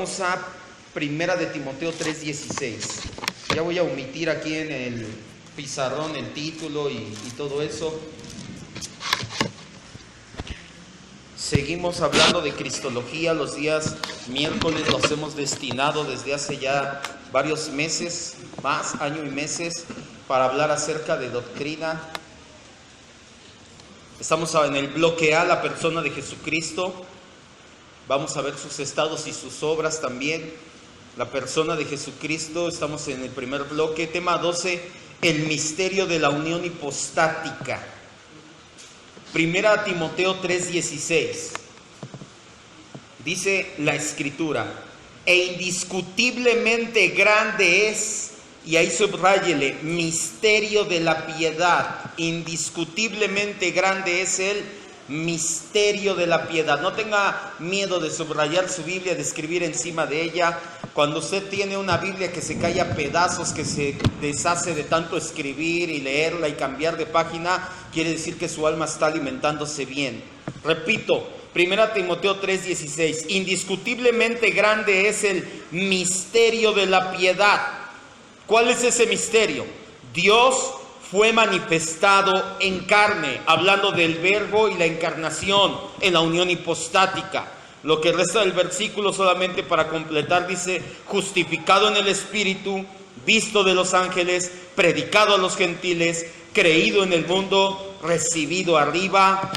Vamos a Primera de Timoteo 3:16. Ya voy a omitir aquí en el pizarrón el título y todo eso. Seguimos hablando de Cristología. Los días miércoles los hemos destinado desde hace ya varios meses, año y meses, para hablar acerca de doctrina. Estamos en el bloque A, la persona de Jesucristo. Vamos a ver sus estados y sus obras también. La persona de Jesucristo, estamos en el primer bloque. Tema 12, el misterio de la unión hipostática. Primera Timoteo 3:16. Dice la Escritura: e indiscutiblemente grande es, y ahí subráyele, misterio de la piedad. Indiscutiblemente grande es el misterio de la piedad. No tenga miedo de subrayar su Biblia, de escribir encima de ella. Cuando usted tiene una Biblia que se cae a pedazos, que se deshace de tanto escribir y leerla y cambiar de página, quiere decir que su alma está alimentándose bien. Repito, 1 Timoteo 3:16, indiscutiblemente grande es el misterio de la piedad. ¿Cuál es ese misterio? Dios fue manifestado en carne, hablando del verbo y la encarnación en la unión hipostática. Lo que resta del versículo, solamente para completar, dice: justificado en el Espíritu, visto de los ángeles, predicado a los gentiles, creído en el mundo, recibido arriba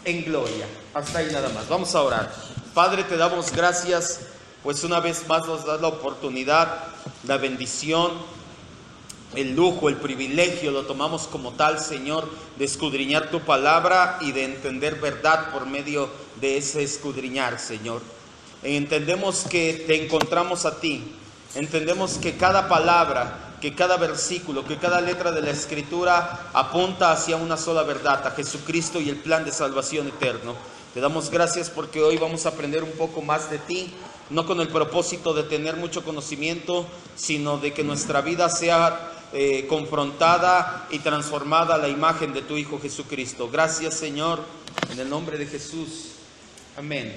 en gloria. Hasta ahí nada más. Vamos a orar. Padre, te damos gracias, pues una vez más nos das la oportunidad, la bendición, el lujo, el privilegio, lo tomamos como tal, Señor, de escudriñar tu palabra y de entender verdad por medio de ese escudriñar, Señor. Entendemos que te encontramos a ti, entendemos que cada palabra, que cada versículo, que cada letra de la Escritura apunta hacia una sola verdad, a Jesucristo y el plan de salvación eterno. Te damos gracias porque hoy vamos a aprender un poco más de ti, no con el propósito de tener mucho conocimiento, sino de que nuestra vida sea confrontada y transformada a la imagen de tu Hijo Jesucristo. Gracias, Señor, en el nombre de Jesús. Amén.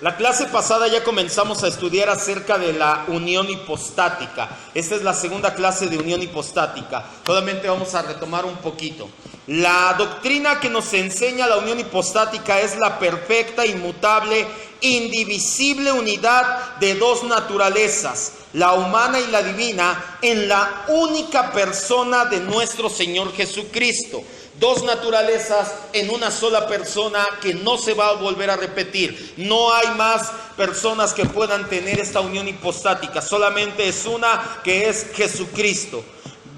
La clase pasada ya comenzamos a estudiar acerca de la unión hipostática. Esta es la segunda clase de unión hipostática. Solamente vamos a retomar un poquito. La doctrina que nos enseña la unión hipostática es la perfecta, inmutable, indivisible unidad de dos naturalezas, la humana y la divina, en la única persona de nuestro Señor Jesucristo. Dos naturalezas en una sola persona que no se va a volver a repetir. No hay más personas que puedan tener esta unión hipostática. Solamente es una, que es Jesucristo.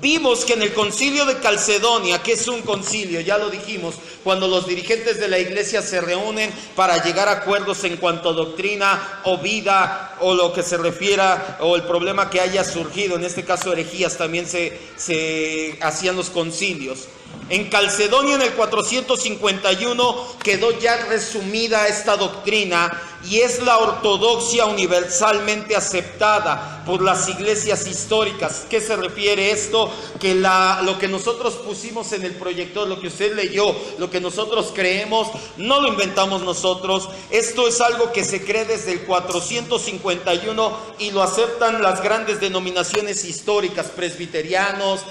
Vimos que en el concilio de Calcedonia, que es un concilio, ya lo dijimos, cuando los dirigentes de la iglesia se reúnen para llegar a acuerdos en cuanto a doctrina o vida o lo que se refiera o el problema que haya surgido, en este caso herejías, también se hacían los concilios. En Calcedonia, en el 451, quedó ya resumida esta doctrina y es la ortodoxia universalmente aceptada por las iglesias históricas. ¿Qué se refiere esto? Que lo que nosotros pusimos en el proyector, lo que usted leyó, lo que nosotros creemos, no lo inventamos nosotros. Esto es algo que se cree desde el 451 y lo aceptan las grandes denominaciones históricas, presbiterianos,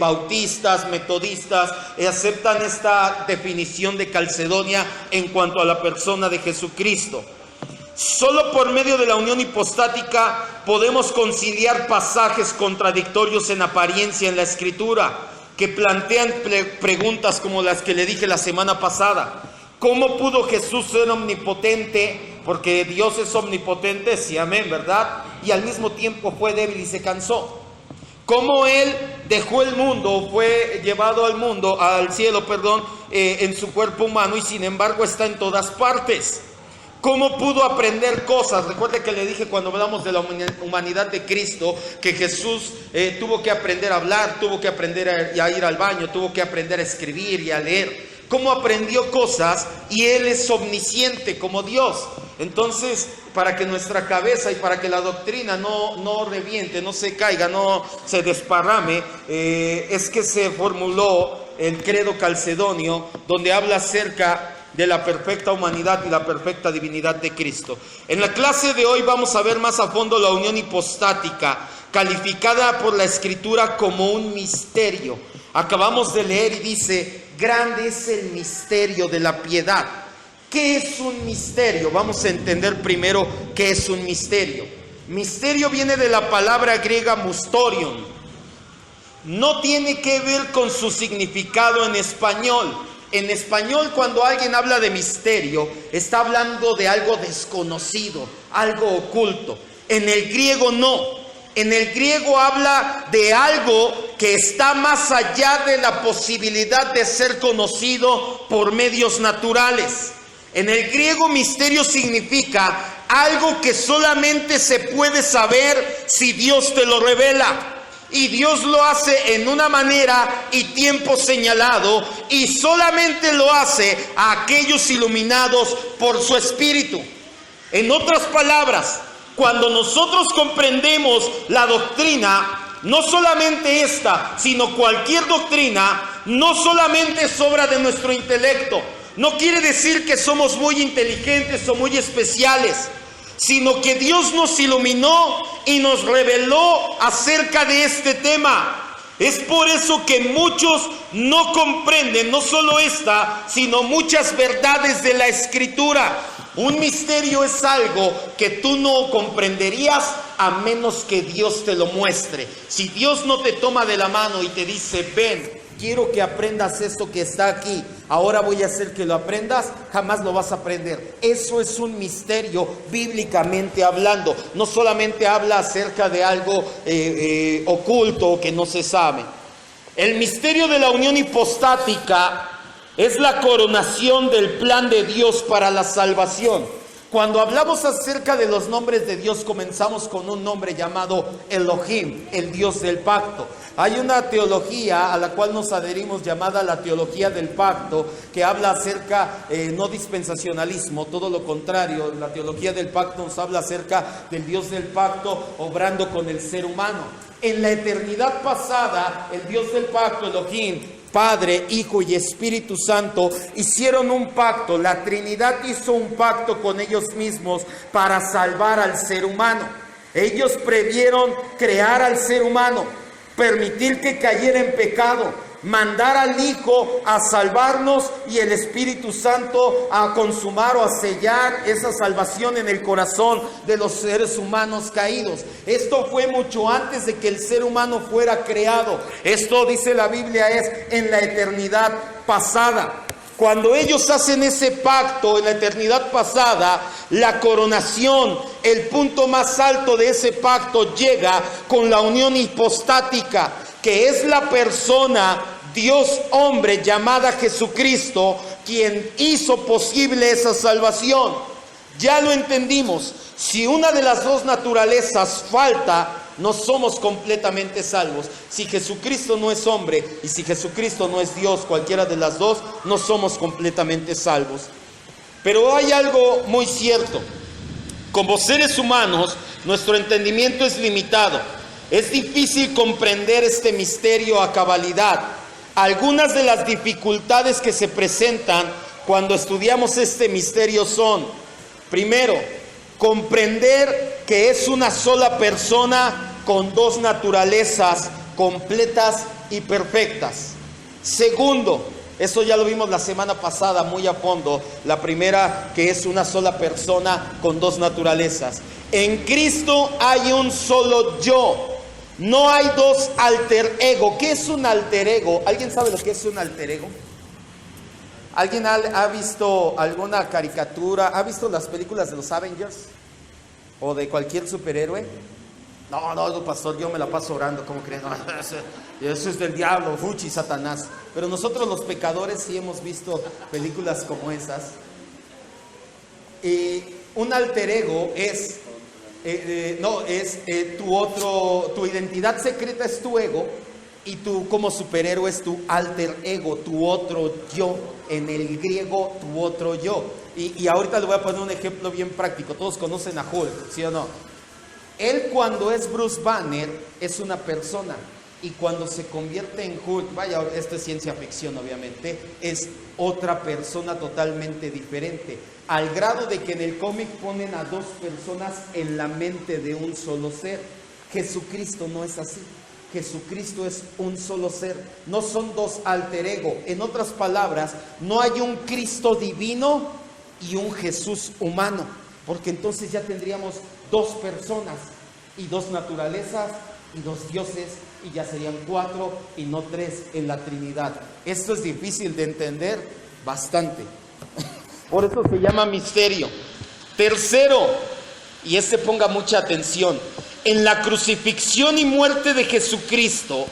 bautistas, metodistas, aceptan esta definición de Calcedonia en cuanto a la persona de Jesucristo. Solo por medio de la unión hipostática podemos conciliar pasajes contradictorios en apariencia en la Escritura, que plantean preguntas como las que le dije la semana pasada. ¿Cómo pudo Jesús ser omnipotente? Porque Dios es omnipotente, sí, amén, ¿verdad? Y al mismo tiempo fue débil y se cansó. ¿Cómo Él dejó el mundo, fue llevado al cielo, en su cuerpo humano y sin embargo está en todas partes? ¿Cómo pudo aprender cosas? Recuerde que le dije cuando hablamos de la humanidad de Cristo que Jesús tuvo que aprender a hablar, tuvo que aprender a ir al baño, tuvo que aprender a escribir y a leer. ¿Cómo aprendió cosas? Y Él es omnisciente como Dios. Entonces, para que nuestra cabeza y para que la doctrina no reviente, no se caiga, no se desparrame, es que se formuló el credo calcedonio, donde habla acerca de la perfecta humanidad y la perfecta divinidad de Cristo. En la clase de hoy vamos a ver más a fondo la unión hipostática, calificada por la Escritura como un misterio. Acabamos de leer y dice, grande es el misterio de la piedad. ¿Qué es un misterio? Vamos a entender primero qué es un misterio. Misterio viene de la palabra griega mysterion. No tiene que ver con su significado en español. En español, cuando alguien habla de misterio, está hablando de algo desconocido, algo oculto. En el griego no. En el griego habla de algo que está más allá de la posibilidad de ser conocido por medios naturales. En el griego, misterio significa algo que solamente se puede saber si Dios te lo revela. Y Dios lo hace en una manera y tiempo señalado, y solamente lo hace a aquellos iluminados por su Espíritu. En otras palabras, cuando nosotros comprendemos la doctrina, no solamente esta, sino cualquier doctrina, no solamente es obra de nuestro intelecto. No quiere decir que somos muy inteligentes o muy especiales, sino que Dios nos iluminó y nos reveló acerca de este tema. Es por eso que muchos no comprenden no solo esta, sino muchas verdades de la Escritura. Un misterio es algo que tú no comprenderías a menos que Dios te lo muestre. Si Dios no te toma de la mano y te dice, ven, quiero que aprendas esto que está aquí, ahora voy a hacer que lo aprendas, jamás lo vas a aprender. Eso es un misterio bíblicamente hablando. No solamente habla acerca de algo oculto o que no se sabe. El misterio de la unión hipostática es la coronación del plan de Dios para la salvación. Cuando hablamos acerca de los nombres de Dios, comenzamos con un nombre llamado Elohim, el Dios del pacto. Hay una teología a la cual nos adherimos llamada la teología del pacto, que habla acerca, no dispensacionalismo, todo lo contrario. La teología del pacto nos habla acerca del Dios del pacto obrando con el ser humano. En la eternidad pasada, el Dios del pacto, Elohim, Padre, Hijo y Espíritu Santo, hicieron un pacto. La Trinidad hizo un pacto con ellos mismos para salvar al ser humano. Ellos previeron crear al ser humano, permitir que cayera en pecado, mandar al Hijo a salvarnos y el Espíritu Santo a consumar o a sellar esa salvación en el corazón de los seres humanos caídos. Esto fue mucho antes de que el ser humano fuera creado. Esto, dice la Biblia, es en la eternidad pasada. Cuando ellos hacen ese pacto en la eternidad pasada, la coronación, el punto más alto de ese pacto llega con la unión hipostática, que es la persona Dios hombre llamada Jesucristo, quien hizo posible esa salvación. Ya lo entendimos. Si una de las dos naturalezas falta, no somos completamente salvos. Si Jesucristo no es hombre y si Jesucristo no es Dios, cualquiera de las dos, no somos completamente salvos. Pero hay algo muy cierto. Como seres humanos, nuestro entendimiento es limitado. Es difícil comprender este misterio a cabalidad. Algunas de las dificultades que se presentan cuando estudiamos este misterio son, primero, comprender que es una sola persona con dos naturalezas completas y perfectas. Segundo, eso ya lo vimos la semana pasada muy a fondo. La primera, que es una sola persona con dos naturalezas. En Cristo hay un solo yo. No hay dos alter ego. ¿Qué es un alter ego? ¿Alguien sabe lo que es un alter ego? ¿Alguien ha visto alguna caricatura? ¿Ha visto las películas de los Avengers? ¿O de cualquier superhéroe? No, pastor, yo me la paso orando. ¿Cómo creen? No, eso es del diablo, fuchi, Satanás. Pero nosotros los pecadores sí hemos visto películas como esas. Un alter ego es... tu identidad secreta es tu ego, y tú como superhéroe es tu alter ego, tu otro yo, en el griego tu otro yo. Y ahorita le voy a poner un ejemplo bien práctico. Todos conocen a Hulk, ¿sí o no? Él, cuando es Bruce Banner, es una persona, y cuando se convierte en Hulk, vaya, esto es ciencia ficción obviamente, es otra persona totalmente diferente, al grado de que en el cómic ponen a dos personas en la mente de un solo ser. Jesucristo no es así. Jesucristo es un solo ser, no son dos alter ego. En otras palabras, no hay un Cristo divino y un Jesús humano, porque entonces ya tendríamos dos personas y dos naturalezas y dos dioses, y ya serían 4 y no 3 en la Trinidad. Esto es difícil de entender bastante. Por eso se llama misterio. Tercero, y ponga mucha atención, en la crucifixión y muerte de Jesucristo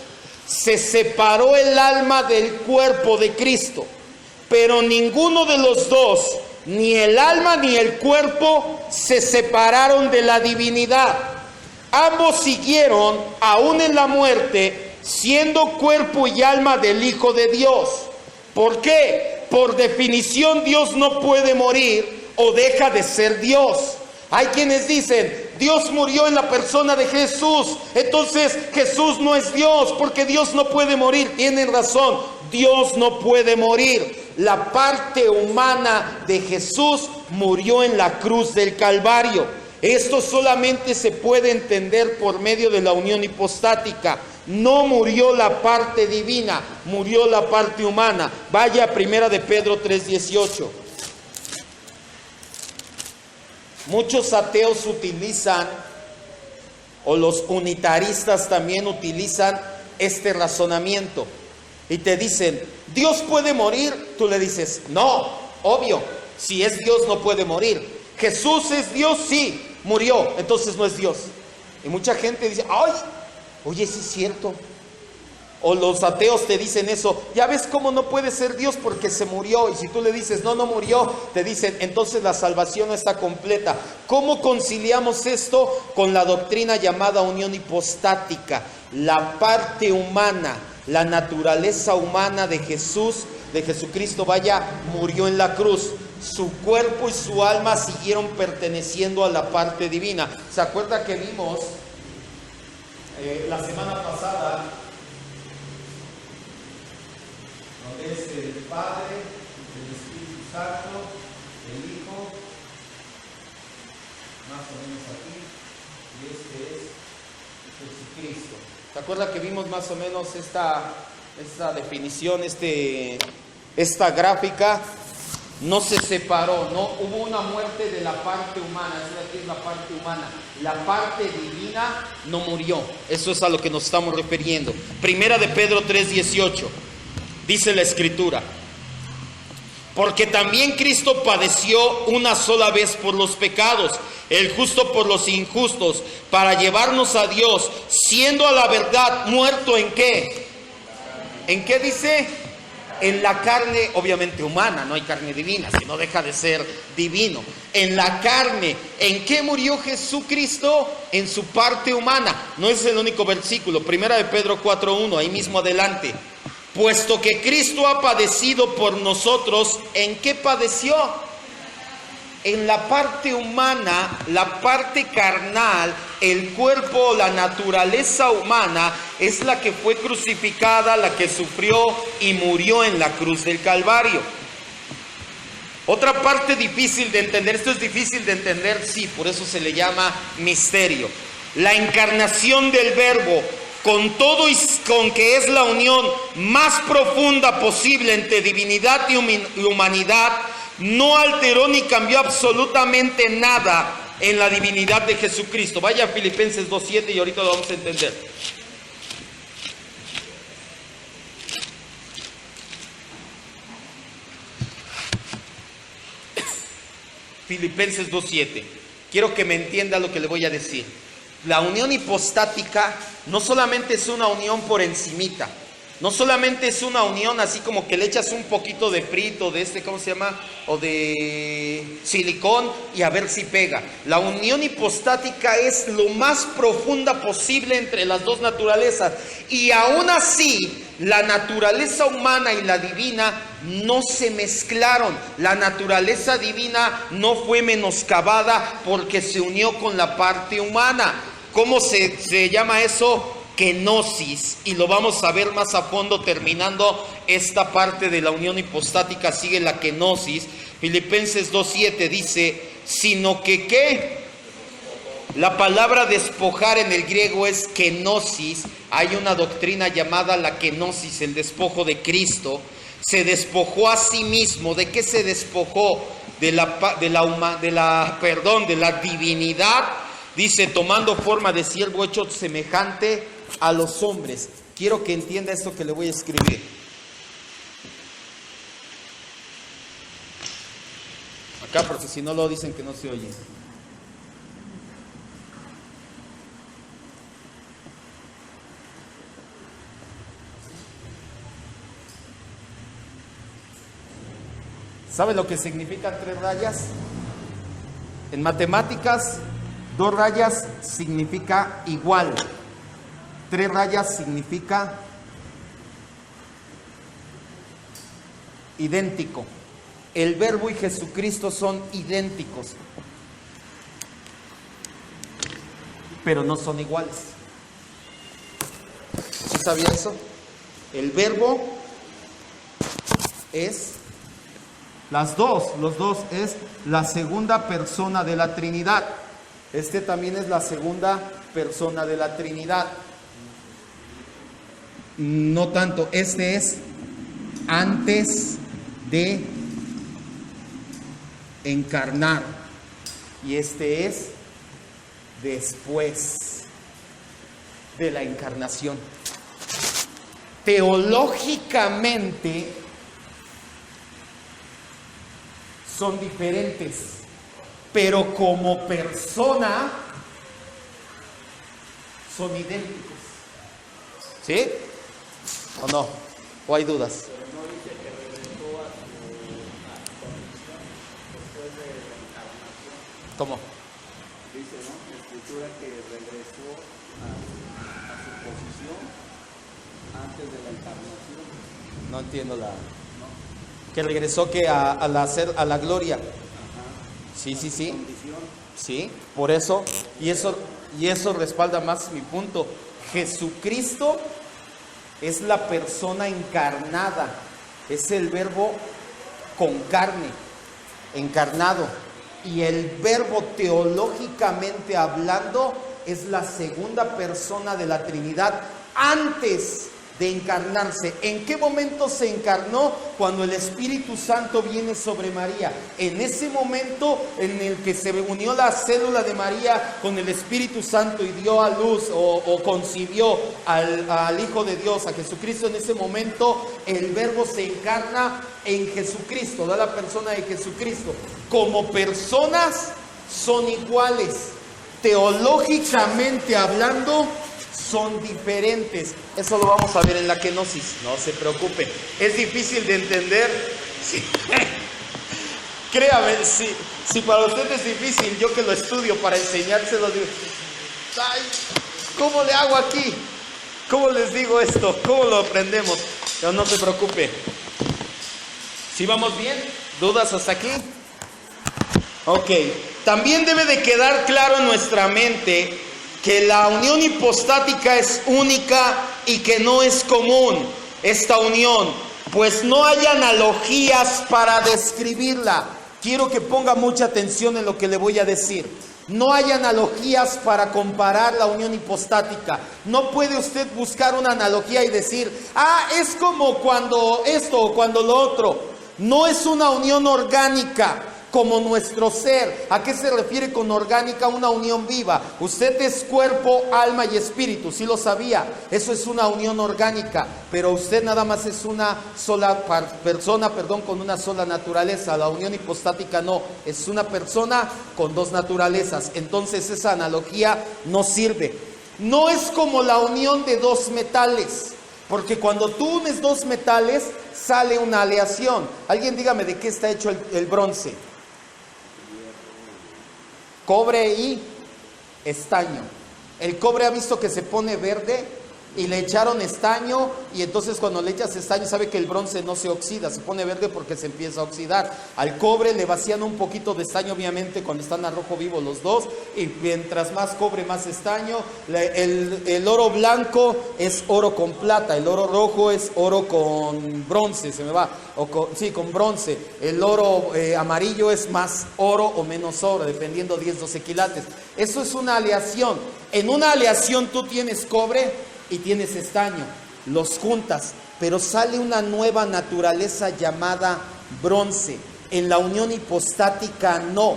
se separó el alma del cuerpo de Cristo, pero ninguno de los dos, ni el alma ni el cuerpo, se separaron de la divinidad. Ambos siguieron, aún en la muerte, siendo cuerpo y alma del Hijo de Dios. ¿Por qué? Por definición, Dios no puede morir o deja de ser Dios. Hay quienes dicen, Dios murió en la persona de Jesús, entonces Jesús no es Dios, porque Dios no puede morir. Tienen razón, Dios no puede morir. La parte humana de Jesús murió en la cruz del Calvario. Esto solamente se puede entender por medio de la unión hipostática. No murió la parte divina, murió la parte humana. Vaya a 1 de Pedro 3:18. Muchos ateos utilizan, o los unitaristas también utilizan este razonamiento. Y te dicen, ¿Dios puede morir? Tú le dices, no, obvio, si es Dios no puede morir. ¿Jesús es Dios? Sí. Murió, entonces no es Dios. Y mucha gente dice, ay, oye, sí es cierto. O los ateos te dicen eso, ya ves cómo no puede ser Dios porque se murió. Y si tú le dices, no murió, te dicen, entonces la salvación no está completa. ¿Cómo conciliamos esto con la doctrina llamada unión hipostática? La parte humana, la naturaleza humana de Jesucristo, murió en la cruz. Su cuerpo y su alma siguieron perteneciendo a la parte divina. ¿Se acuerda que vimos la semana pasada donde es el Padre, el Espíritu Santo, el Hijo, más o menos aquí, y este es Jesucristo? ¿Se acuerda que vimos más o menos esta definición, esta gráfica? No se separó, no hubo una muerte de la parte humana. Esa de aquí es la parte humana. La parte divina no murió. Eso es a lo que nos estamos refiriendo. 1 de Pedro 3:18. Dice la Escritura: porque también Cristo padeció una sola vez por los pecados, el justo por los injustos, para llevarnos a Dios, siendo a la verdad muerto ¿en qué? ¿En qué dice? En la carne, obviamente humana, no hay carne divina, si no deja de ser divino. En la carne, ¿en qué murió Jesucristo? En su parte humana. No es el único versículo, 1 de Pedro 4:1, ahí mismo adelante. Puesto que Cristo ha padecido por nosotros, ¿en qué padeció? En la parte humana, la parte carnal, el cuerpo, la naturaleza humana es la que fue crucificada, la que sufrió y murió en la cruz del Calvario. Otra parte difícil de entender, esto es difícil de entender, sí, por eso se le llama misterio. La encarnación del Verbo, con todo y con que es la unión más profunda posible entre divinidad y humanidad, no alteró ni cambió absolutamente nada en la divinidad de Jesucristo. Vaya a Filipenses 2:7 y ahorita lo vamos a entender. Filipenses 2:7. Quiero que me entienda lo que le voy a decir. La unión hipostática no solamente es una unión por encimita, no solamente es una unión así como que le echas un poquito de frito, de ¿cómo se llama? O de silicón y a ver si pega. La unión hipostática es lo más profunda posible entre las dos naturalezas. Y aún así, la naturaleza humana y la divina no se mezclaron. La naturaleza divina no fue menoscabada porque se unió con la parte humana. ¿Cómo se llama eso? kenosis, y lo vamos a ver más a fondo terminando esta parte de la unión hipostática. Sigue la kenosis. Filipenses 2:7 dice, sino que ¿qué? La palabra despojar en el griego es kenosis. Hay una doctrina llamada la kenosis, el despojo de Cristo. Se despojó a sí mismo. ¿De qué se despojó? De la divinidad. Dice, tomando forma de siervo hecho semejante a los hombres. Quiero que entienda esto que le voy a escribir. Acá, porque si no lo dicen que no se oye. ¿Sabe lo que significan 3 rayas? En matemáticas, 2 rayas significa igual. 3 rayas significa idéntico. El Verbo y Jesucristo son idénticos, pero no son iguales. ¿Sí sabía eso? El Verbo es los dos es la segunda persona de la Trinidad. Este también es la segunda persona de la Trinidad. No tanto, este es antes de encarnar y este es después de la encarnación. Teológicamente son diferentes, pero como persona son idénticos. ¿Sí? ¿O no? ¿O hay dudas? ¿Cómo? Dice, ¿no? La escritura que regresó a su posición antes de la encarnación. No entiendo la... Que regresó que a la gloria. Ajá. Sí. Condición. Sí, por eso, y eso respalda más mi punto. Jesucristo es la persona encarnada, es el Verbo con carne, encarnado. Y el Verbo, teológicamente hablando, es la segunda persona de la Trinidad antes de encarnarse. ¿En qué momento se encarnó? Cuando el Espíritu Santo viene sobre María. En ese momento en el que se unió la célula de María con el Espíritu Santo y dio a luz o concibió al Hijo de Dios, a Jesucristo, en ese momento el Verbo se encarna en Jesucristo, da la persona de Jesucristo. Como personas son iguales, teológicamente hablando son diferentes. Eso lo vamos a ver en la kenosis, no se preocupen. Es difícil de entender. Sí. Créame, si para usted es difícil, yo que lo estudio para enseñárselo, digo, ay, ¿cómo le hago aquí? ¿Cómo les digo esto? ¿Cómo lo aprendemos? Pero no se preocupe. ¿Sí vamos bien? ¿Dudas hasta aquí? Ok. También debe de quedar claro en nuestra mente que la unión hipostática es única y que no es común esta unión, pues no hay analogías para describirla. Quiero que ponga mucha atención en lo que le voy a decir. No hay analogías para comparar la unión hipostática. No puede usted buscar una analogía y decir, es como cuando esto o cuando lo otro. No es una unión orgánica como nuestro ser. ¿A qué se refiere con orgánica? Una unión viva. Usted es cuerpo, alma y espíritu, sí lo sabía. Eso es una unión orgánica, pero usted nada más es una sola persona, con una sola naturaleza. La unión hipostática no, es una persona con 2 naturalezas. Entonces esa analogía no sirve. No es como la unión de 2 metales, porque cuando tú unes 2 metales sale una aleación. Alguien dígame de qué está hecho el bronce. Cobre y estaño. El cobre, ha visto que se pone verde y le echaron estaño, y entonces cuando le echas estaño, sabe que el bronce no se oxida, se pone verde porque se empieza a oxidar. Al cobre le vacían un poquito de estaño, obviamente cuando están a rojo vivo los dos, y mientras más cobre, más estaño. El oro blanco es oro con plata, el oro rojo es oro con bronce, con bronce. El oro amarillo es más oro o menos oro, dependiendo 10-12 quilates. Eso es una aleación. En una aleación tú tienes cobre y tienes estaño, los juntas, pero sale una nueva naturaleza llamada bronce. En la unión hipostática no.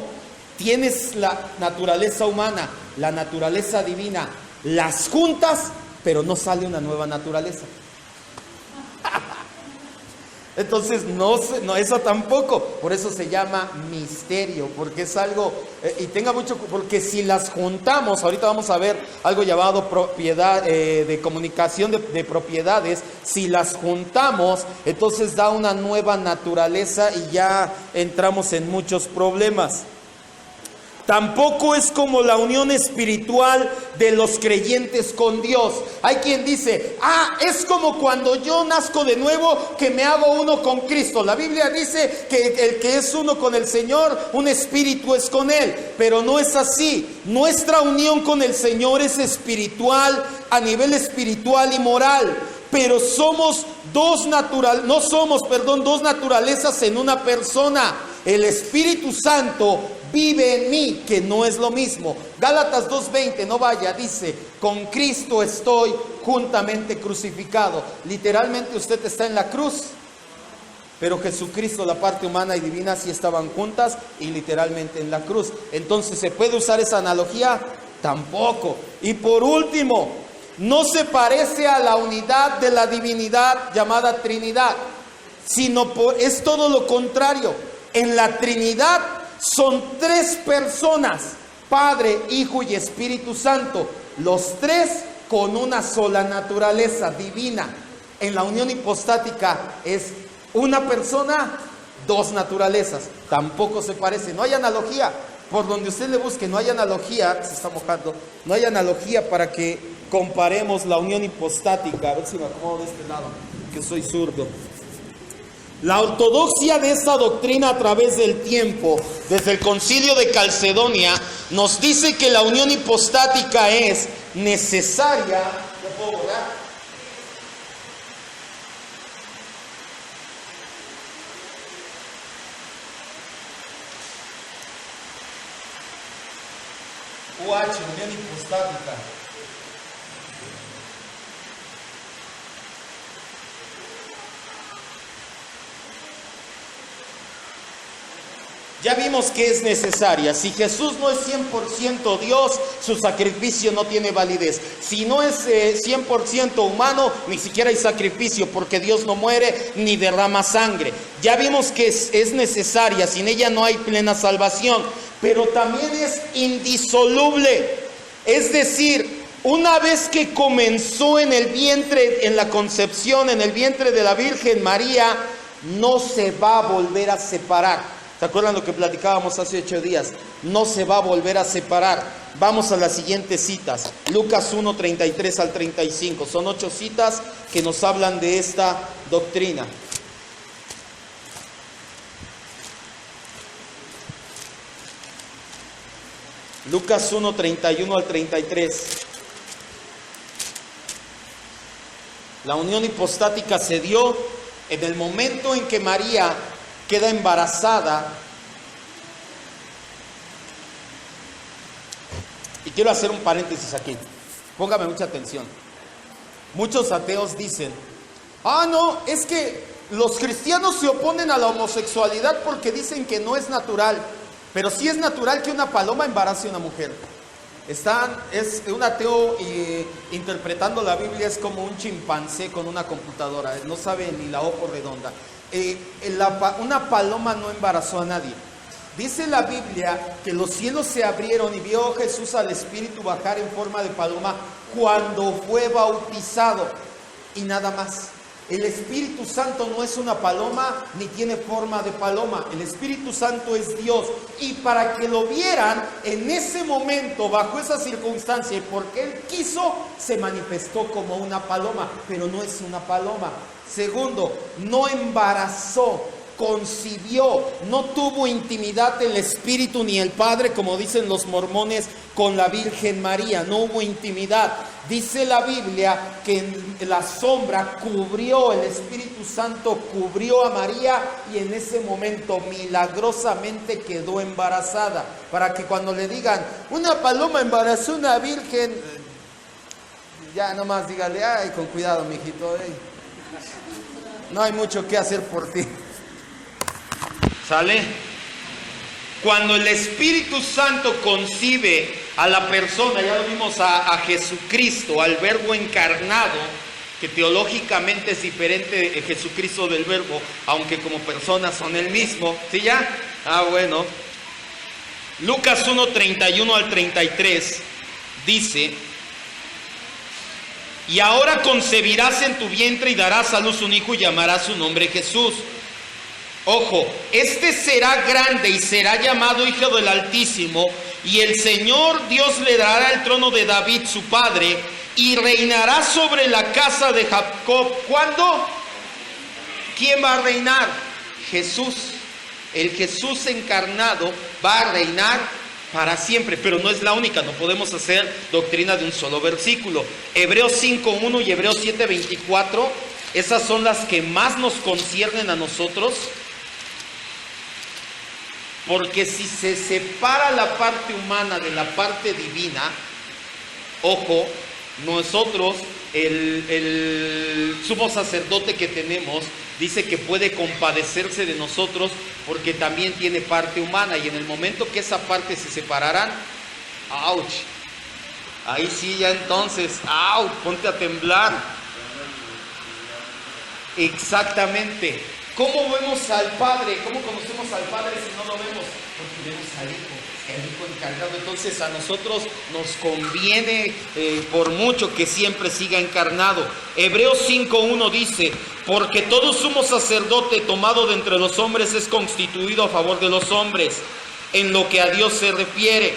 Tienes la naturaleza humana, la naturaleza divina, las juntas, pero no sale una nueva naturaleza. Entonces no, eso tampoco, por eso se llama misterio, porque es algo, y tenga mucho, porque si las juntamos, ahorita vamos a ver algo llamado propiedad, de comunicación de propiedades, si las juntamos, entonces da una nueva naturaleza y ya entramos en muchos problemas. Tampoco es como la unión espiritual de los creyentes con Dios. Hay quien dice, es como cuando yo nazco de nuevo, que me hago uno con Cristo. La Biblia dice que el que es uno con el Señor, un espíritu es con Él. Pero no es así. Nuestra unión con el Señor es espiritual, a nivel espiritual y moral. Pero somos dos naturalezas en una persona. El Espíritu Santo vive en mí, que no es lo mismo. Gálatas 2:20, no vaya, dice, con Cristo estoy juntamente crucificado. Literalmente usted está en la cruz, pero Jesucristo, la parte humana y divina, sí estaban juntas y literalmente en la cruz. Entonces, ¿se puede usar esa analogía? Tampoco. Y por último, no se parece a la unidad de la divinidad llamada Trinidad, sino es todo lo contrario. En la Trinidad son tres personas, Padre, Hijo y Espíritu Santo, los tres con una sola naturaleza divina. En la unión hipostática es una persona, dos naturalezas, tampoco se parece, no hay analogía. Por donde usted le busque, no hay analogía, se está mojando, no hay analogía para que comparemos la unión hipostática. A ver si me acomodo de este lado, que soy zurdo. La ortodoxia de esta doctrina a través del tiempo, desde el Concilio de Calcedonia, nos dice que la unión hipostática es necesaria. ¿Lo puedo borrar? Unión hipostática. Ya vimos que es necesaria. Si Jesús no es 100% Dios, su sacrificio no tiene validez. Si no es 100% humano, ni siquiera hay sacrificio, porque Dios no muere ni derrama sangre. Ya vimos que es necesaria, sin ella no hay plena salvación. Pero también es indisoluble. Es decir, una vez que comenzó en el vientre, en la concepción, en el vientre de la Virgen María, no se va a volver a separar. ¿Se acuerdan lo que platicábamos hace 8 días? No se va a volver a separar. Vamos a las siguientes citas. Lucas 1, 33 al 35. Son 8 citas que nos hablan de esta doctrina. Lucas 1, 31 al 33. La unión hipostática se dio en el momento en que María queda embarazada. Y quiero hacer un paréntesis aquí. Póngame mucha atención. Muchos ateos dicen, no, es que los cristianos se oponen a la homosexualidad porque dicen que no es natural. Pero sí es natural que una paloma embarace a una mujer. Es un ateo interpretando la Biblia, es como un chimpancé con una computadora. No sabe ni la O por redonda. Una paloma no embarazó a nadie. Dice la Biblia que los cielos se abrieron y vio Jesús al Espíritu bajar en forma de paloma cuando fue bautizado, y nada más. El Espíritu Santo no es una paloma ni tiene forma de paloma. El Espíritu Santo es Dios. Y para que lo vieran en ese momento, bajo esa circunstancia, y porque Él quiso, se manifestó como una paloma, pero no es una paloma. Segundo, no embarazó, concibió, no tuvo intimidad el Espíritu ni el Padre, como dicen los mormones, con la Virgen María. No hubo intimidad. Dice la Biblia que en la sombra cubrió, el Espíritu Santo cubrió a María, y en ese momento milagrosamente quedó embarazada. Para que cuando le digan, una paloma embarazó a una virgen, ya nomás dígale, ay, con cuidado, mijito, no hay mucho que hacer por ti. ¿Sale? Cuando el Espíritu Santo concibe a la persona, ya lo vimos a Jesucristo, al Verbo encarnado, que teológicamente es diferente de Jesucristo del Verbo, aunque como personas son el mismo. ¿Sí ya? Bueno. Lucas 1:31 al 33 dice: y ahora concebirás en tu vientre y darás a luz un hijo y llamarás su nombre Jesús. Ojo, este será grande y será llamado Hijo del Altísimo, y el Señor Dios le dará el trono de David su padre, y reinará sobre la casa de Jacob. ¿Cuándo? ¿Quién va a reinar? Jesús. El Jesús encarnado va a reinar para siempre, pero no es la única. No podemos hacer doctrina de un solo versículo. Hebreos 5:1 y Hebreos 7:24, esas son las que más nos conciernen a nosotros. Porque si se separa la parte humana de la parte divina, ojo, nosotros, el sumo sacerdote que tenemos, dice que puede compadecerse de nosotros porque también tiene parte humana, y en el momento que esa parte se separarán, ¡ouch! Ahí sí ya entonces, ¡ouch! Ponte a temblar. Exactamente. ¿Cómo vemos al Padre? ¿Cómo conocemos al Padre si no lo vemos? Porque vemos al Hijo, el Hijo encarnado. Entonces a nosotros nos conviene por mucho que siempre siga encarnado. Hebreos 5:1 dice: porque todo sumo sacerdote tomado de entre los hombres es constituido a favor de los hombres, en lo que a Dios se refiere,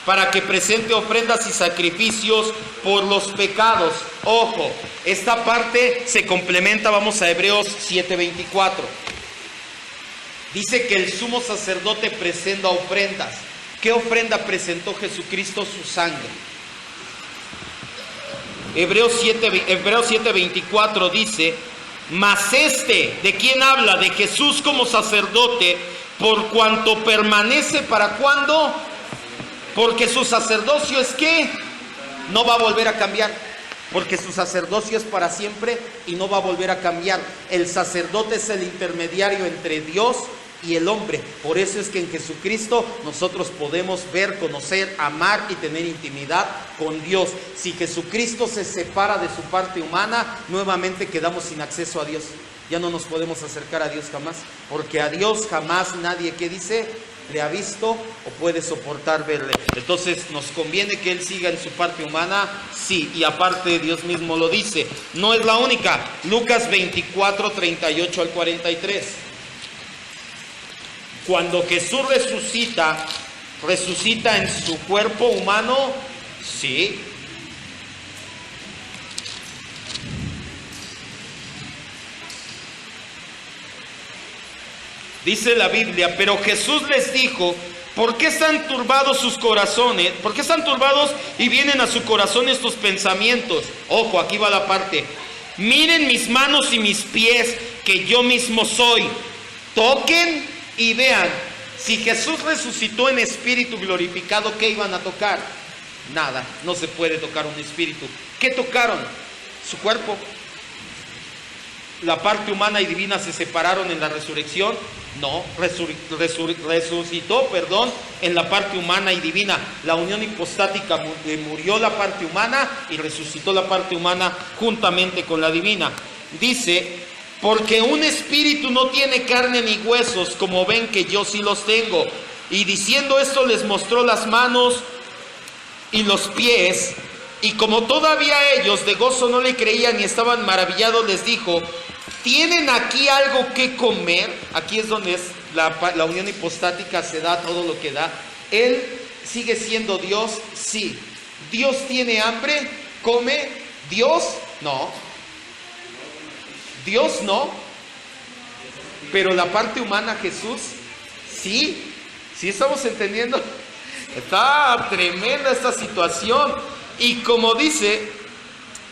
para que presente ofrendas y sacrificios por los pecados. Ojo, esta parte se complementa, vamos a Hebreos 7:24. Dice que el sumo sacerdote presenta ofrendas. ¿Qué ofrenda presentó Jesucristo? Su sangre. Hebreos 7:24 dice: mas ¿de quién habla? De Jesús como sacerdote, por cuanto permanece ¿para cuándo? Porque su sacerdocio es que no va a volver a cambiar, porque su sacerdocio es para siempre y no va a volver a cambiar. El sacerdote es el intermediario entre Dios y el hombre. Por eso es que en Jesucristo nosotros podemos ver, conocer, amar y tener intimidad con Dios. Si Jesucristo se separa de su parte humana, nuevamente quedamos sin acceso a Dios. Ya no nos podemos acercar a Dios jamás, porque a Dios jamás nadie, ¿qué dice?, le ha visto o puede soportar verle. Entonces nos conviene que Él siga en su parte humana, sí, y aparte Dios mismo lo dice. No es la única. Lucas 24:38 al 43. Cuando Jesús resucita en su cuerpo humano, sí. Dice la Biblia: pero Jesús les dijo: ¿por qué están turbados sus corazones? ¿Por qué están turbados y vienen a su corazón estos pensamientos? Ojo, aquí va la parte. Miren mis manos y mis pies, que yo mismo soy. Toquen y vean. Si Jesús resucitó en espíritu glorificado, ¿qué iban a tocar? Nada, no se puede tocar un espíritu. ¿Qué tocaron? Su cuerpo. ¿La parte humana y divina se separaron en la resurrección? No, resucitó en la parte humana y divina. La unión hipostática, murió la parte humana y resucitó la parte humana juntamente con la divina. Dice: porque un espíritu no tiene carne ni huesos, como ven que yo sí los tengo. Y diciendo esto les mostró las manos y los pies. Y como todavía ellos de gozo no le creían y estaban maravillados, les dijo: ¿tienen aquí algo que comer? Aquí es donde es la unión hipostática, se da todo lo que da. Él sigue siendo Dios, sí. ¿Dios tiene hambre? No. come, Dios no. Dios no. Pero la parte humana, Jesús, sí. ¿Sí estamos entendiendo? Está tremenda esta situación. Y como dice,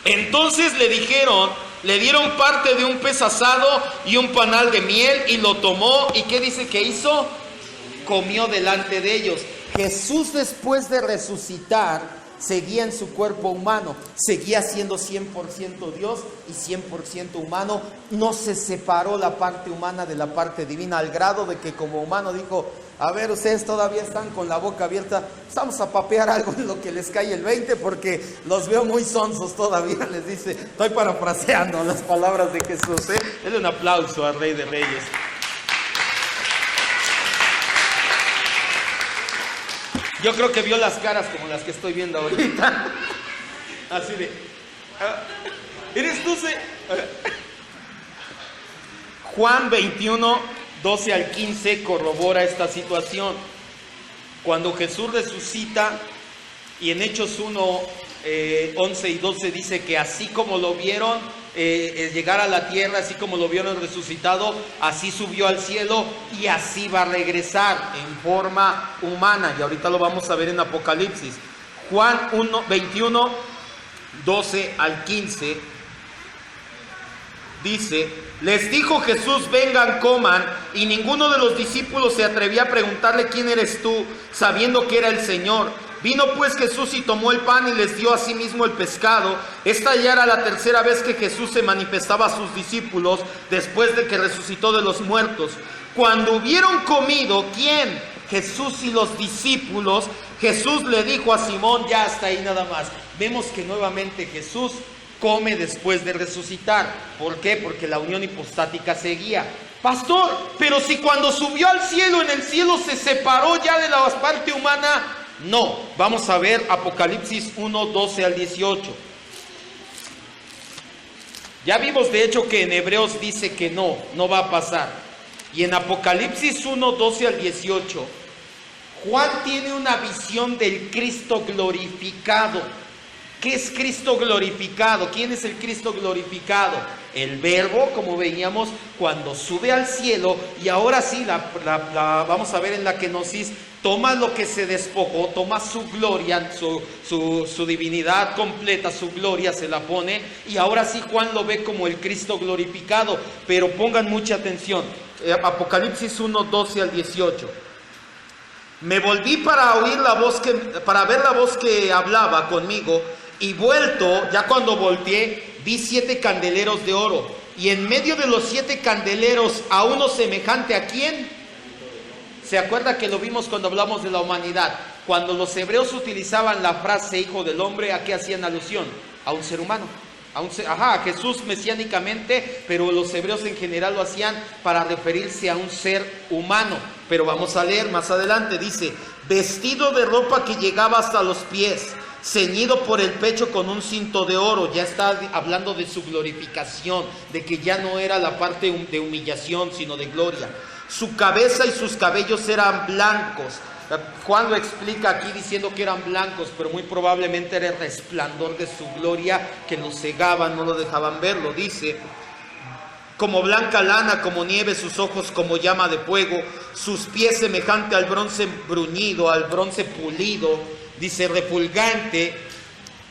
entonces le dieron parte de un pez asado y un panal de miel, y lo tomó. ¿Y qué dice que hizo? Comió delante de ellos. Jesús, después de resucitar, seguía en su cuerpo humano, seguía siendo 100% Dios y 100% humano. No se separó la parte humana de la parte divina, al grado de que como humano dijo: a ver, ustedes todavía están con la boca abierta, vamos a papear algo en lo que les cae el 20, porque los veo muy sonsos todavía. Les dice, estoy parafraseando las palabras de Jesús, ¿eh? Denle un aplauso al Rey de Reyes. Yo creo que vio las caras como las que estoy viendo ahorita. Así de, ¿eres tú? Juan 21, 12 al 15 corrobora esta situación. Cuando Jesús resucita, y en Hechos 1, 11 y 12 dice que así como lo vieron llegar a la tierra, así como lo vieron resucitado, así subió al cielo y así va a regresar en forma humana. Y ahorita lo vamos a ver en Apocalipsis. Juan 21, 12 al 15 dice: les dijo Jesús: vengan, coman. Y ninguno de los discípulos se atrevía a preguntarle: ¿quién eres tú?, sabiendo que era el Señor. Vino pues Jesús y tomó el pan y les dio a sí mismo el pescado. Esta ya era la tercera vez que Jesús se manifestaba a sus discípulos después de que resucitó de los muertos. Cuando hubieron comido, ¿quién? Jesús y los discípulos. Jesús le dijo a Simón, ya hasta ahí nada más. Vemos que nuevamente Jesús come después de resucitar. ¿Por qué? Porque la unión hipostática seguía. Pastor, pero si cuando subió al cielo, en el cielo se separó ya de la parte humana. No, vamos a ver Apocalipsis 1, 12 al 18. Ya vimos de hecho que en Hebreos dice que no va a pasar. Y en Apocalipsis 1, 12 al 18, Juan tiene una visión del Cristo glorificado. ¿Qué es Cristo glorificado? ¿Quién es el Cristo glorificado? El Verbo, como veíamos, cuando sube al cielo. Y ahora sí, vamos a ver en la kenosis, toma lo que se despojó, toma su gloria, su divinidad completa, su gloria se la pone. Y ahora sí Juan lo ve como el Cristo glorificado. Pero pongan mucha atención. Apocalipsis 1, 12 al 18. Me volví para ver la voz que hablaba conmigo. Y vuelto, ya cuando volteé, vi 7 candeleros de oro. Y en medio de los 7 candeleros, a uno semejante ¿a quién? ¿Se acuerda que lo vimos cuando hablamos de la humanidad? Cuando los hebreos utilizaban la frase hijo del hombre, ¿a qué hacían alusión? A un ser humano. A Jesús mesiánicamente, pero los hebreos en general lo hacían para referirse a un ser humano. Pero vamos a leer más adelante, dice: vestido de ropa que llegaba hasta los pies, ceñido por el pecho con un cinto de oro. Ya está hablando de su glorificación, de que ya no era la parte de humillación, sino de gloria. Su cabeza y sus cabellos eran blancos. Juan lo explica aquí diciendo que eran blancos, pero muy probablemente era el resplandor de su gloria que los cegaban, no lo dejaban verlo. Dice: como blanca lana, como nieve, sus ojos como llama de fuego, sus pies semejante al bronce bruñido, al bronce pulido. Dice: refulgante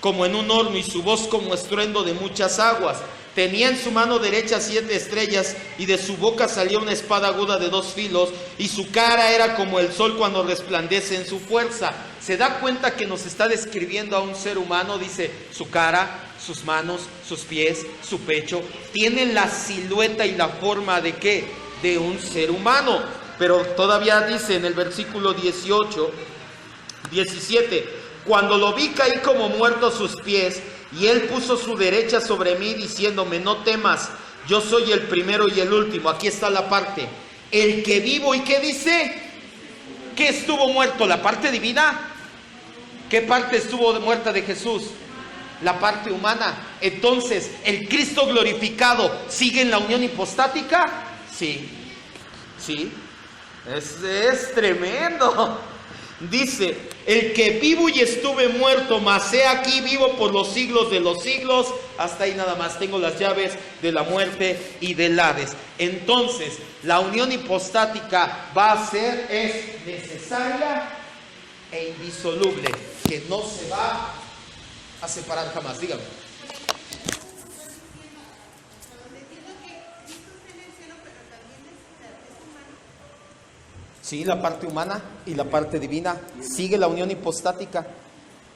como en un horno, y su voz como estruendo de muchas aguas. Tenía en su mano derecha 7 estrellas, y de su boca salía una espada aguda de 2 filos, y su cara era como el sol cuando resplandece en su fuerza. ¿Se da cuenta que nos está describiendo a un ser humano? Dice: su cara, sus manos, sus pies, su pecho, tienen la silueta y la forma ¿de qué? De un ser humano. Pero todavía dice en el versículo 17: cuando lo vi caí como muerto a sus pies, y él puso su derecha sobre mí diciéndome: no temas, yo soy el primero y el último. Aquí está la parte, el que vivo. ¿Y qué dice? ¿Qué estuvo muerto? ¿La parte divina? ¿Qué parte estuvo muerta de Jesús? La parte humana. Entonces, ¿el Cristo glorificado sigue en la unión hipostática? Sí. Es tremendo. Dice, el que vivo y estuve muerto, mas he aquí vivo por los siglos de los siglos. Hasta ahí nada más, tengo las llaves de la muerte y del Hades. Entonces, la unión hipostática es necesaria e indisoluble, que no se va a separar jamás. Dígame. Sí, la parte humana y la parte divina. Sigue la unión hipostática.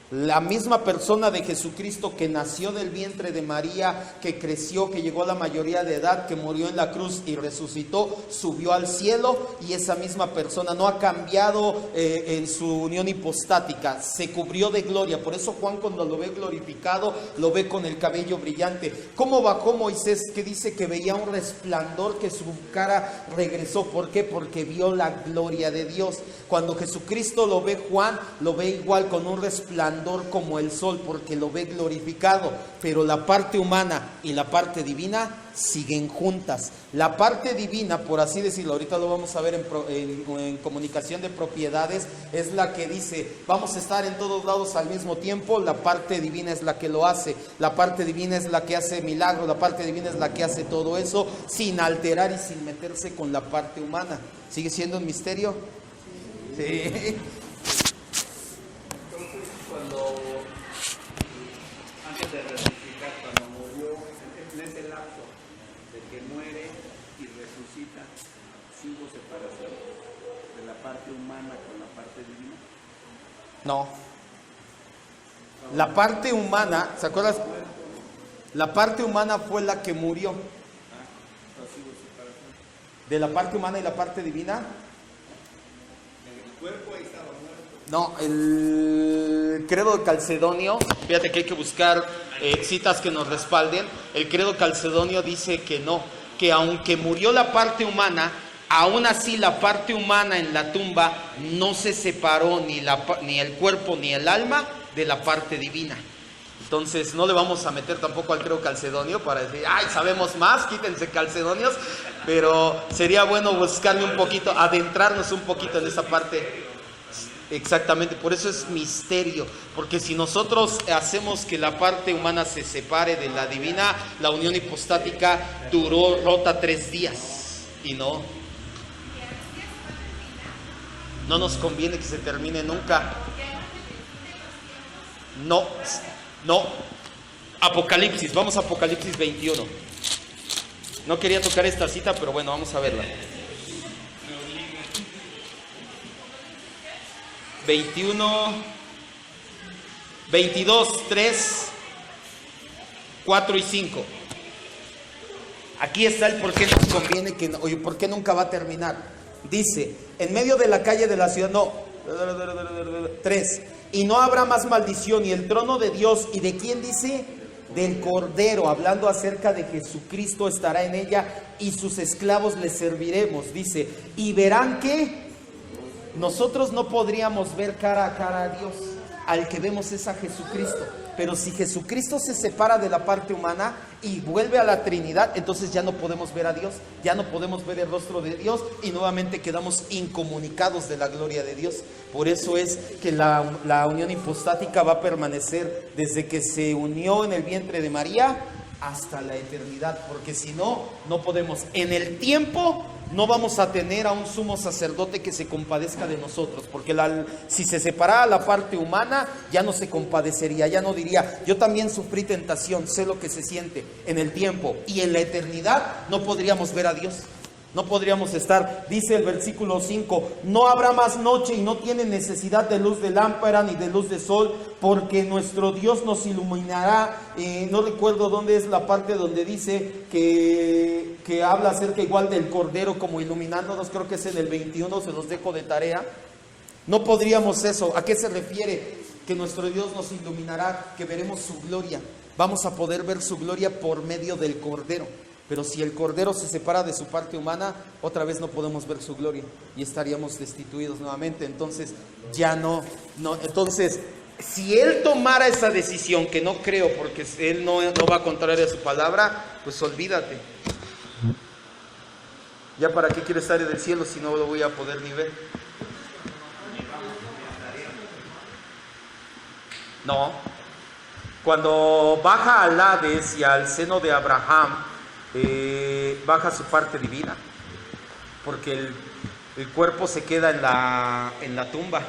La misma persona de Jesucristo que nació del vientre de María, que creció, que llegó a la mayoría de edad, que murió en la cruz y resucitó, subió al cielo, y esa misma persona no ha cambiado en su unión hipostática, se cubrió de gloria. Por eso Juan, cuando lo ve glorificado, lo ve con el cabello brillante. ¿Cómo bajó Moisés? Que dice que veía un resplandor, que su cara regresó. ¿Por qué? Porque vio la gloria de Dios. Cuando Jesucristo lo ve, Juan lo ve igual, con un resplandor como el sol, porque lo ve glorificado. Pero la parte humana y la parte divina siguen juntas. La parte divina, por así decirlo, ahorita lo vamos a ver en comunicación de propiedades, es la que dice, vamos a estar en todos lados al mismo tiempo. La parte divina es la que lo hace. La parte divina es la que hace milagros. La parte divina es la que hace todo eso sin alterar y sin meterse con la parte humana. ¿Sigue siendo un misterio? Sí. Antes de resucitar, cuando murió, en ese lapso de que muere y resucita, ¿sí hubo separación de la parte humana con la parte divina? No. La parte humana, ¿se acuerdas? La parte humana fue la que murió. De la parte humana y la parte divina. El cuerpo ahí estaba muerto. No, el credo de Calcedonio, fíjate que hay que buscar citas que nos respalden. El credo calcedonio dice que no, que aunque murió la parte humana, aún así la parte humana en la tumba no se separó ni el cuerpo ni el alma de la parte divina. Entonces no le vamos a meter tampoco al credo calcedonio para decir, ay, sabemos más, quítense calcedonios, pero sería bueno buscarle un poquito, adentrarnos un poquito en esa parte. Exactamente, por eso es misterio, porque si nosotros hacemos que la parte humana se separe de la divina, la unión hipostática rota 3 días, y no nos conviene que se termine nunca. No, Apocalipsis, vamos a Apocalipsis 21. No quería tocar esta cita, pero bueno, vamos a verla. 21, 22, 3, 4 y 5. Aquí está el por qué nos conviene oye, por qué nunca va a terminar. Dice, en medio de la calle de la ciudad, 3, y no habrá más maldición, y el trono de Dios, ¿y de quién dice? Del Cordero, hablando acerca de Jesucristo, estará en ella, y sus esclavos le serviremos. Dice, y verán que nosotros no podríamos ver cara a cara a Dios, al que vemos es a Jesucristo. Pero si Jesucristo se separa de la parte humana y vuelve a la Trinidad, entonces ya no podemos ver a Dios, ya no podemos ver el rostro de Dios, y nuevamente quedamos incomunicados de la gloria de Dios. Por eso es que la unión hipostática va a permanecer desde que se unió en el vientre de María hasta la eternidad, porque si no, no podemos. En el tiempo no vamos a tener a un sumo sacerdote que se compadezca de nosotros, porque si se separara la parte humana, ya no se compadecería, ya no diría, yo también sufrí tentación, sé lo que se siente. En el tiempo y en la eternidad no podríamos ver a Dios, no podríamos estar. Dice el versículo 5, no habrá más noche y no tiene necesidad de luz de lámpara ni de luz de sol, porque nuestro Dios nos iluminará. No recuerdo dónde es la parte donde dice que habla acerca igual del Cordero como iluminándonos, creo que es en el 21, se los dejo de tarea. No podríamos eso. ¿A qué se refiere? Que nuestro Dios nos iluminará, que veremos su gloria. Vamos a poder ver su gloria por medio del Cordero. Pero si el Cordero se separa de su parte humana, otra vez no podemos ver su gloria y estaríamos destituidos nuevamente. Entonces ya no. Entonces, si Él tomara esa decisión, que no creo, porque Él no va a contrario a su palabra, pues olvídate. ¿Ya para qué quiero estar en el cielo si no lo voy a poder ni ver? No. Cuando baja al Hades y al seno de Abraham, baja su parte divina, porque el cuerpo se queda en la tumba.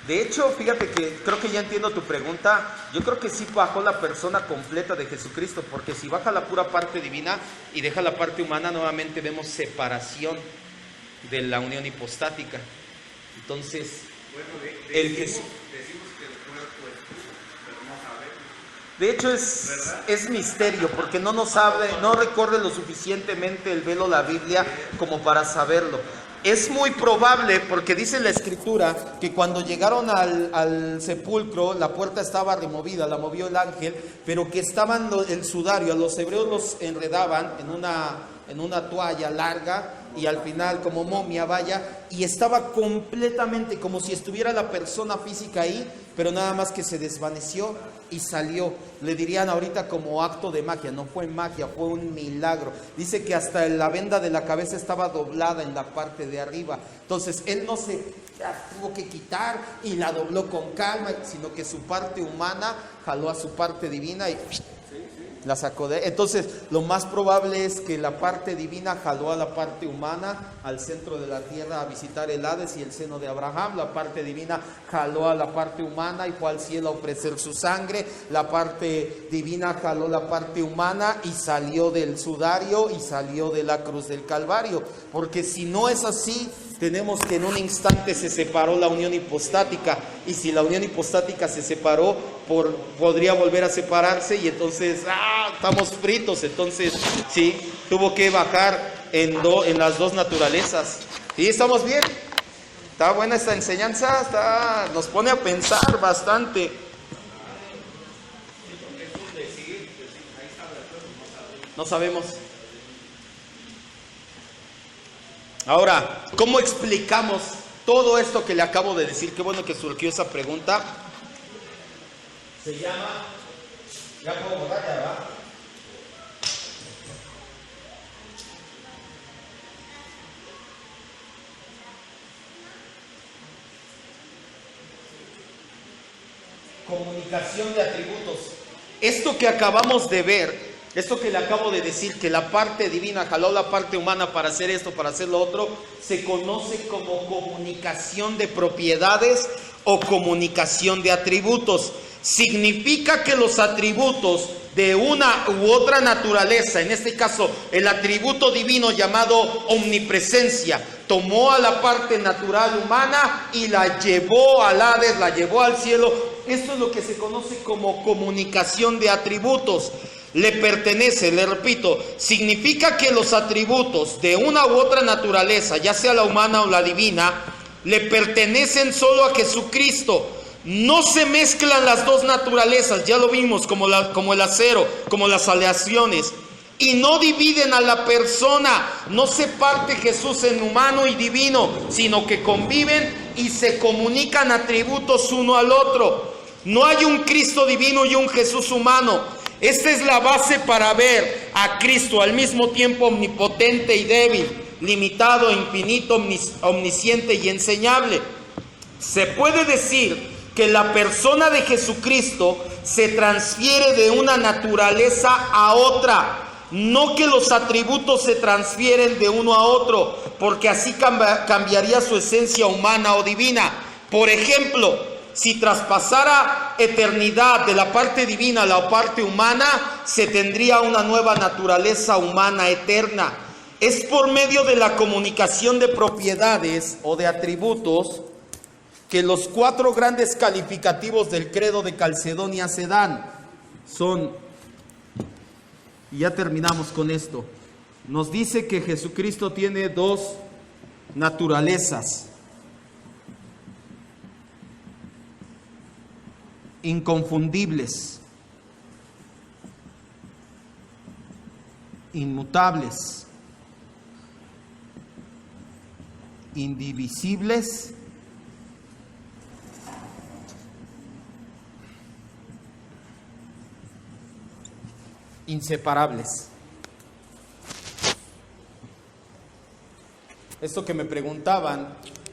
De hecho, fíjate que creo que ya entiendo tu pregunta. Yo creo que sí bajó la persona completa de Jesucristo, porque si baja la pura parte divina y deja la parte humana, nuevamente vemos separación de la unión hipostática. Entonces, Bueno, el Jesús... decimos que el cuerpo es puro, pero no sabemos. De hecho es misterio, porque no nos sabe, no recorre lo suficientemente el velo la Biblia como para saberlo. Es muy probable, porque dice la Escritura, que cuando llegaron al sepulcro, la puerta estaba removida, la movió el ángel, pero que estaban el sudario, a los hebreos los enredaban en una toalla larga, y al final como momia, vaya, y estaba completamente como si estuviera la persona física ahí, pero nada más que se desvaneció y salió. Le dirían ahorita como acto de magia. No fue magia, fue un milagro. Dice que hasta la venda de la cabeza estaba doblada en la parte de arriba. Entonces él no se tuvo que quitar y la dobló con calma, sino que su parte humana jaló a su parte divina y la sacó de... Entonces lo más probable es que la parte divina jaló a la parte humana al centro de la tierra a visitar el Hades y el seno de Abraham. La parte divina jaló a la parte humana y fue al cielo a ofrecer su sangre. La parte divina jaló la parte humana y salió del sudario y salió de la cruz del Calvario. Porque si no es así, tenemos que en un instante se separó la unión hipostática, y si la unión hipostática se separó, podría volver a separarse, y entonces estamos fritos. Entonces sí, tuvo que bajar en las dos naturalezas. ¿Sí? ¿Estamos bien? Está buena esta enseñanza, nos pone a pensar bastante. No sabemos. Ahora, ¿cómo explicamos todo esto que le acabo de decir? Qué bueno que surgió esa pregunta. Se llama... Ya puedo borrar, ya va. Comunicación de atributos. Esto que acabamos de ver, esto que le acabo de decir, que la parte divina jaló la parte humana para hacer esto, para hacer lo otro, se conoce como comunicación de propiedades o comunicación de atributos. Significa que los atributos de una u otra naturaleza, en este caso el atributo divino llamado omnipresencia, tomó a la parte natural humana y la llevó al Hades, la llevó al cielo. Esto es lo que se conoce como comunicación de atributos. Le pertenece, le repito, significa que los atributos de una u otra naturaleza, ya sea la humana o la divina, le pertenecen solo a Jesucristo. No se mezclan las dos naturalezas, ya lo vimos, como el acero, como las aleaciones. Y no dividen a la persona, no se parte Jesús en humano y divino, sino que conviven y se comunican atributos uno al otro. No hay un Cristo divino y un Jesús humano. Esta es la base para ver a Cristo al mismo tiempo omnipotente y débil, limitado, infinito, omnisciente y enseñable. Se puede decir que la persona de Jesucristo se transfiere de una naturaleza a otra, no que los atributos se transfieren de uno a otro, porque así cambiaría su esencia humana o divina. Por ejemplo, si traspasara eternidad de la parte divina a la parte humana, se tendría una nueva naturaleza humana eterna. Es por medio de la comunicación de propiedades o de atributos que los 4 grandes calificativos del credo de Calcedonia se dan. Son, y ya terminamos con esto, nos dice que Jesucristo tiene 2 naturalezas inconfundibles, inmutables, indivisibles inseparables. Esto que me preguntaban,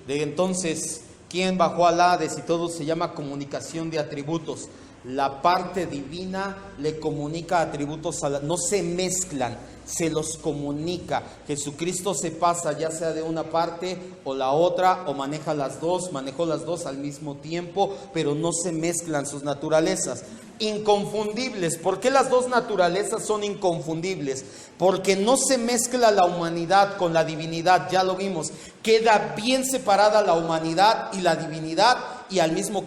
Entonces, ¿quién bajó al Hades? Y todo se llama comunicación de atributos. La parte divina le comunica atributos, no se mezclan, se los comunica. Jesucristo se pasa ya sea de una parte o la otra, o manejó las dos al mismo tiempo, pero no se mezclan sus naturalezas. Inconfundibles. ¿Por qué las dos naturalezas son inconfundibles? Porque no se mezcla la humanidad con la divinidad, ya lo vimos. Queda bien separada la humanidad y la divinidad, y al mismo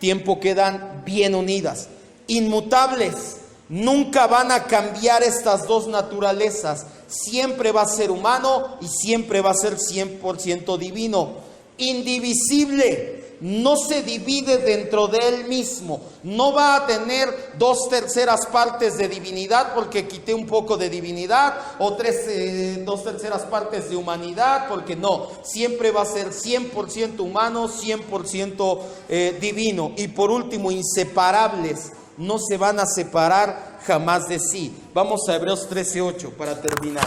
tiempo quedan bien unidas. Inmutables. Nunca van a cambiar estas dos naturalezas. Siempre va a ser humano y siempre va a ser 100% divino. Indivisible. No se divide dentro de él mismo. No va a tener 2/3 partes de divinidad porque quité un poco de divinidad, o 2/3 partes de humanidad, porque no. Siempre va a ser 100% humano, 100% divino. Y por último, inseparables. No se van a separar jamás de sí. Vamos a Hebreos 13:8 para terminar.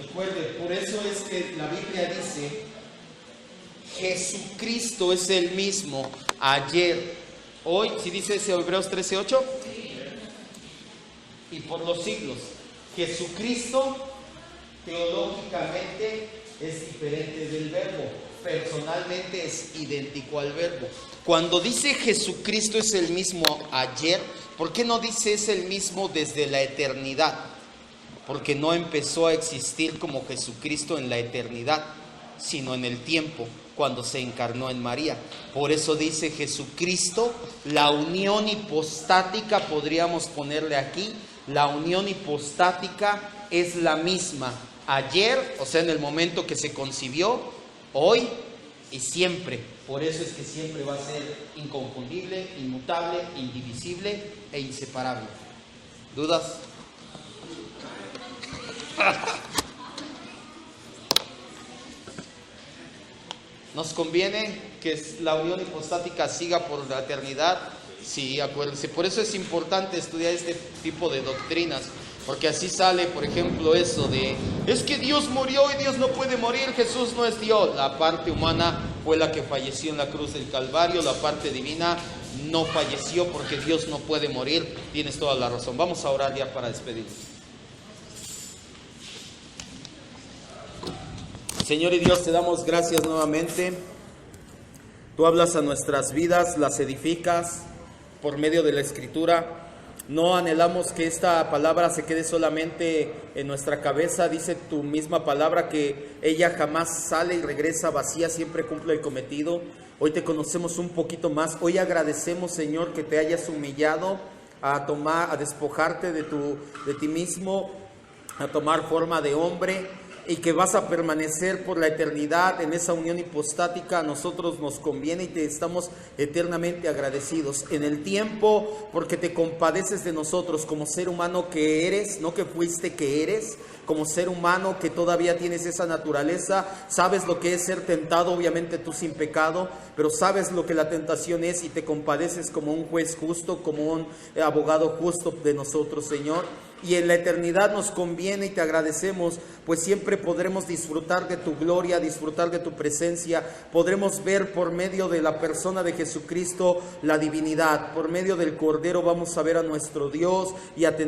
Recuerde, por eso es que la Biblia dice, Jesucristo es el mismo ayer, hoy. ¿Sí dice ese Hebreos 13:8? Y por los siglos. Jesucristo teológicamente es diferente del verbo, personalmente es idéntico al verbo. Cuando dice Jesucristo es el mismo ayer, ¿por qué no dice es el mismo desde la eternidad? Porque no empezó a existir como Jesucristo en la eternidad, sino en el tiempo, cuando se encarnó en María. Por eso dice Jesucristo, la unión hipostática, podríamos ponerle aquí, la unión hipostática es la misma ayer, o sea, en el momento que se concibió, hoy y siempre. Por eso es que siempre va a ser inconfundible, inmutable, indivisible e inseparable. ¿Dudas? ¿Nos conviene que la unión hipostática siga por la eternidad? Sí, acuérdense. Por eso es importante estudiar este tipo de doctrinas, porque así sale, por ejemplo, eso de es que Dios murió y Dios no puede morir, Jesús no es Dios. La parte humana fue la que falleció en la cruz del Calvario, la parte divina no falleció porque Dios no puede morir. Tienes toda la razón. Vamos a orar ya para despedirnos. Señor y Dios, te damos gracias nuevamente. Tú hablas a nuestras vidas, las edificas por medio de la Escritura. No anhelamos que esta palabra se quede solamente en nuestra cabeza. Dice tu misma palabra que ella jamás sale y regresa vacía, siempre cumple el cometido. Hoy te conocemos un poquito más. Hoy agradecemos, Señor, que te hayas humillado a despojarte de ti mismo, a tomar forma de hombre, y que vas a permanecer por la eternidad en esa unión hipostática. A nosotros nos conviene y te estamos eternamente agradecidos en el tiempo, porque te compadeces de nosotros como ser humano que eres, no que fuiste, que eres. Como ser humano que todavía tienes esa naturaleza, sabes lo que es ser tentado, obviamente tú sin pecado, pero sabes lo que la tentación es y te compadeces como un juez justo, como un abogado justo de nosotros, Señor. Y en la eternidad nos conviene y te agradecemos, pues siempre podremos disfrutar de tu gloria, disfrutar de tu presencia. Podremos ver por medio de la persona de Jesucristo la divinidad. Por medio del Cordero vamos a ver a nuestro Dios y a tener